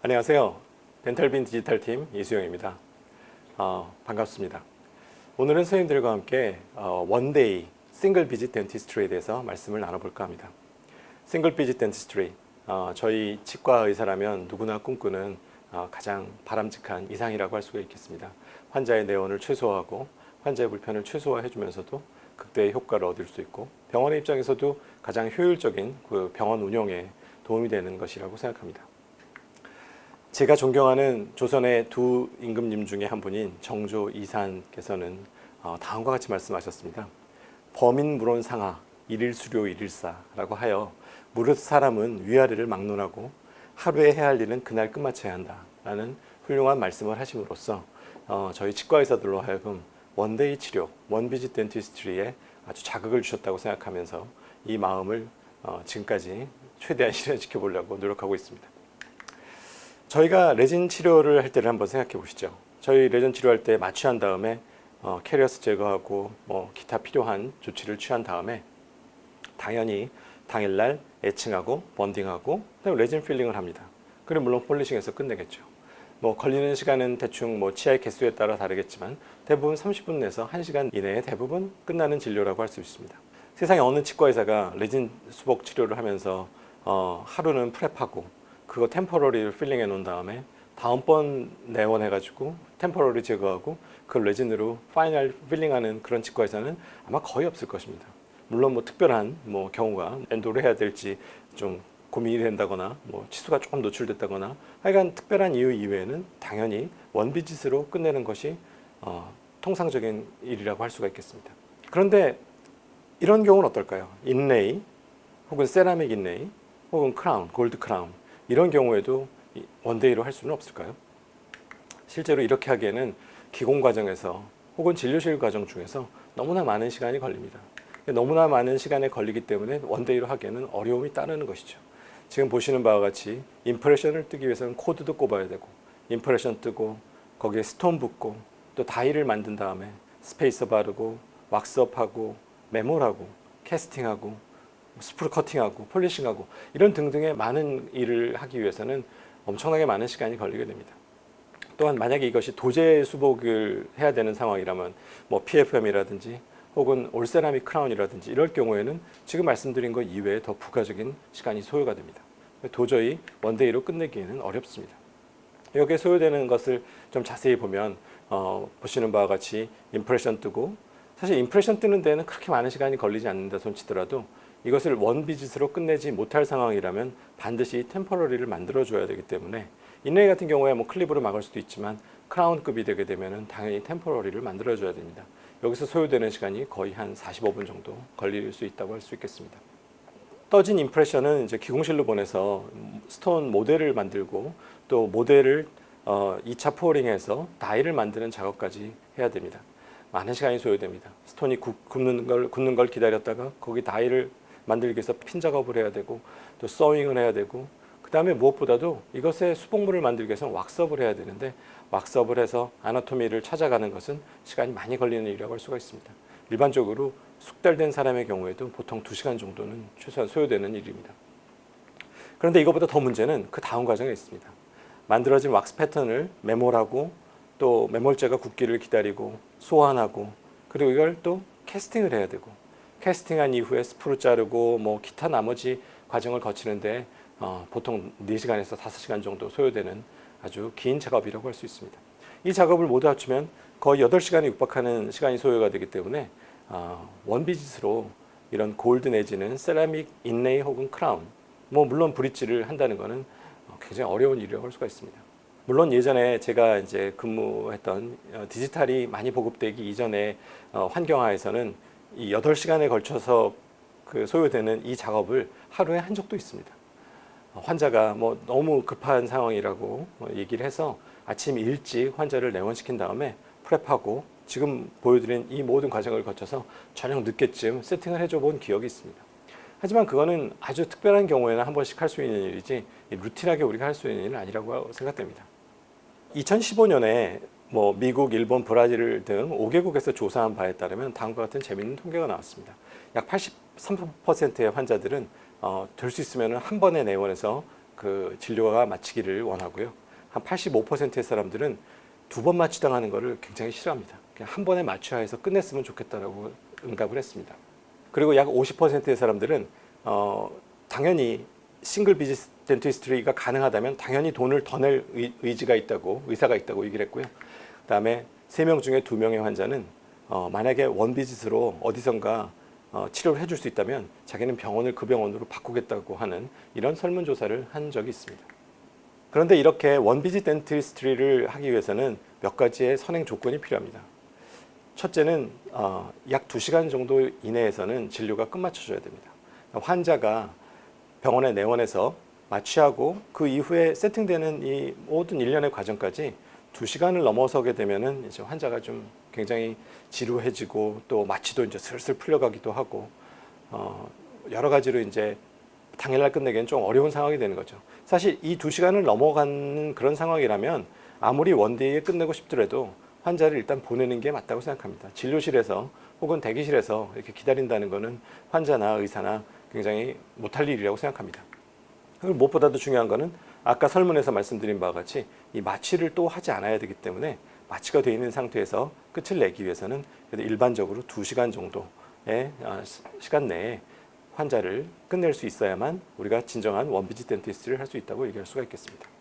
안녕하세요. 덴탈빈 디지털팀 이수영입니다. 반갑습니다. 오늘은 선생님들과 함께 원데이 싱글 비짓 덴티스트리에 대해서 말씀을 나눠볼까 합니다. 싱글 비짓 덴티스트리, 저희 치과 의사라면 누구나 꿈꾸는 가장 바람직한 이상이라고 할 수가 있겠습니다. 환자의 내원을 최소화하고 환자의 불편을 최소화해 주면서도 극대의 효과를 얻을 수 있고 병원의 입장에서도 가장 효율적인 그 병원 운영에 도움이 되는 것이라고 생각합니다. 제가 존경하는 조선의 두 임금님 중에 한 분인 정조 이산께서는 다음과 같이 말씀하셨습니다. 범인 물론 상하, 일일수료 일일사라고 하여 무릇 사람은 위아래를 막론하고 하루에 해야 할 일은 그날 끝마쳐야 한다라는 훌륭한 말씀을 하심으로써 저희 치과 의사들로 하여금 원데이 치료, 원비짓 덴티스트리에 아주 자극을 주셨다고 생각하면서 이 마음을 지금까지 최대한 실현시켜 보려고 노력하고 있습니다. 저희가 레진 치료를 할 때를 한번 생각해 보시죠. 저희 레진 치료할 때 마취한 다음에 캐리어스 제거하고 기타 필요한 조치를 취한 다음에 당연히 당일날 에칭하고 번딩하고 그다음에 레진 필링을 합니다. 그리고 물론 폴리싱해서 끝내겠죠. 걸리는 시간은 대충 치아의 개수에 따라 다르겠지만 대부분 30분 내서 1시간 이내에 대부분 끝나는 진료라고 할 수 있습니다. 세상에 어느 치과 의사가 레진 수복 치료를 하면서 하루는 프랩하고 그거 템포러리를 필링해 놓은 다음에 다음번 내원해가지고 템포러리 제거하고 그 레진으로 파이널 필링하는 그런 치과에서는 아마 거의 없을 것입니다. 물론 특별한 경우가 엔도를 해야 될지 좀 고민이 된다거나 치수가 조금 노출됐다거나 하여간 특별한 이유 이외에는 당연히 원비짓으로 끝내는 것이 통상적인 일이라고 할 수가 있겠습니다. 그런데 이런 경우는 어떨까요? 인레이 혹은 세라믹 인레이 혹은 크라운, 골드 크라운 이런 경우에도 원데이로 할 수는 없을까요? 실제로 이렇게 하기에는 기공 과정에서 혹은 진료실 과정 중에서 너무나 많은 시간이 걸립니다. 너무나 많은 시간이 걸리기 때문에 원데이로 하기에는 어려움이 따르는 것이죠. 지금 보시는 바와 같이 임프레션을 뜨기 위해서는 코드도 꼽아야 되고 임프레션 뜨고 거기에 스톤 붓고 또 다이를 만든 다음에 스페이서 바르고 왁스업하고 메몰하고 캐스팅하고 스프루 커팅하고 폴리싱하고 이런 등등의 많은 일을 하기 위해서는 엄청나게 많은 시간이 걸리게 됩니다. 또한 만약에 이것이 도제 수복을 해야 되는 상황이라면 PFM이라든지 혹은 올세라믹 크라운이라든지 이럴 경우에는 지금 말씀드린 것 이외에 더 부가적인 시간이 소요가 됩니다. 도저히 원데이로 끝내기에는 어렵습니다. 여기에 소요되는 것을 좀 자세히 보면 보시는 바와 같이 임프레션 뜨고 사실 임프레션 뜨는 데는 그렇게 많은 시간이 걸리지 않는다 손치더라도 이것을 원비짓으로 끝내지 못할 상황이라면 반드시 템포러리를 만들어줘야 되기 때문에 인레이 같은 경우에 클립으로 막을 수도 있지만 크라운급이 되게 되면 당연히 템포러리를 만들어줘야 됩니다. 여기서 소요되는 시간이 거의 한 45분 정도 걸릴 수 있다고 할 수 있겠습니다. 떠진 임프레션은 이제 기공실로 보내서 스톤 모델을 만들고 또 모델을 2차 포어링해서 다이를 만드는 작업까지 해야 됩니다. 많은 시간이 소요됩니다. 스톤이 굳는 걸 기다렸다가 거기 다이를 만들기 위해서 핀 작업을 해야 되고 또 서윙을 해야 되고 그 다음에 무엇보다도 이것의 수복물을 만들기 위해서는 왁스업을 해야 되는데 왁스업을 해서 아나토미를 찾아가는 것은 시간이 많이 걸리는 일이라고 할 수가 있습니다. 일반적으로 숙달된 사람의 경우에도 보통 2시간 정도는 최소한 소요되는 일입니다. 그런데 이것보다 더 문제는 그 다음 과정에 있습니다. 만들어진 왁스 패턴을 메몰하고 또 메몰제가 굳기를 기다리고 소환하고 그리고 이걸 또 캐스팅을 해야 되고 캐스팅한 이후에 스프루 자르고 기타 나머지 과정을 거치는데 보통 4시간에서 5시간 정도 소요되는 아주 긴 작업이라고 할 수 있습니다. 이 작업을 모두 합치면 거의 8시간에 육박하는 시간이 소요가 되기 때문에 원비짓으로 이런 골드 내지는 세라믹 인레이 혹은 크라운 물론 브릿지를 한다는 것은 굉장히 어려운 일이라고 할 수가 있습니다. 물론 예전에 제가 이제 근무했던 디지털이 많이 보급되기 이전의 환경하에서는 이 8시간에 걸쳐서 소요되는 이 작업을 하루에 한 적도 있습니다. 환자가 너무 급한 상황이라고 얘기를 해서 아침 일찍 환자를 내원시킨 다음에 프랩하고 지금 보여드린 이 모든 과정을 거쳐서 저녁 늦게쯤 세팅을 해줘 본 기억이 있습니다. 하지만 그거는 아주 특별한 경우에는 한 번씩 할 수 있는 일이지 루틴하게 우리가 할 수 있는 일은 아니라고 생각됩니다. 2015년에 미국, 일본, 브라질 등 5개국에서 조사한 바에 따르면 다음과 같은 재미있는 통계가 나왔습니다. 약 83%의 환자들은 될 수 있으면 한 번에 내원해서 그 진료가 마치기를 원하고요. 한 85%의 사람들은 2번 마취당하는 것을 굉장히 싫어합니다. 그냥 한 번에 마취해서 끝냈으면 좋겠다라고 응답을 했습니다. 그리고 약 50%의 사람들은 당연히 싱글 비짓 덴티스트리가 가능하다면 당연히 돈을 더 낼 의사가 있다고 얘기를 했고요. 그다음에 3명 중에 2명의 환자는 만약에 원 비짓으로 어디선가 치료를 해줄 수 있다면 자기는 병원을 그 병원으로 바꾸겠다고 하는 이런 설문조사를 한 적이 있습니다. 그런데 이렇게 원 비짓 덴티스트리를 하기 위해서는 몇 가지의 선행 조건이 필요합니다. 첫째는 약 2시간 정도 이내에서는 진료가 끝마쳐져야 됩니다. 환자가 병원에 내원해서 마취하고 그 이후에 세팅되는 이 모든 일련의 과정까지 2시간을 넘어서게 되면은 이제 환자가 좀 굉장히 지루해지고 또 마취도 이제 슬슬 풀려가기도 하고 여러 가지로 이제 당일날 끝내기엔 좀 어려운 상황이 되는 거죠. 사실 이 2시간을 넘어가는 그런 상황이라면 아무리 원데이에 끝내고 싶더라도 환자를 일단 보내는 게 맞다고 생각합니다. 진료실에서 혹은 대기실에서 이렇게 기다린다는 것은 환자나 의사나 굉장히 못할 일이라고 생각합니다. 그리고 무엇보다도 중요한 것은 아까 설문에서 말씀드린 바와 같이 이 마취를 또 하지 않아야 되기 때문에 마취가 되어 있는 상태에서 끝을 내기 위해서는 그래도 일반적으로 2시간 정도의 시간 내에 환자를 끝낼 수 있어야만 우리가 진정한 원비짓 덴티스트를 할 수 있다고 얘기할 수가 있겠습니다.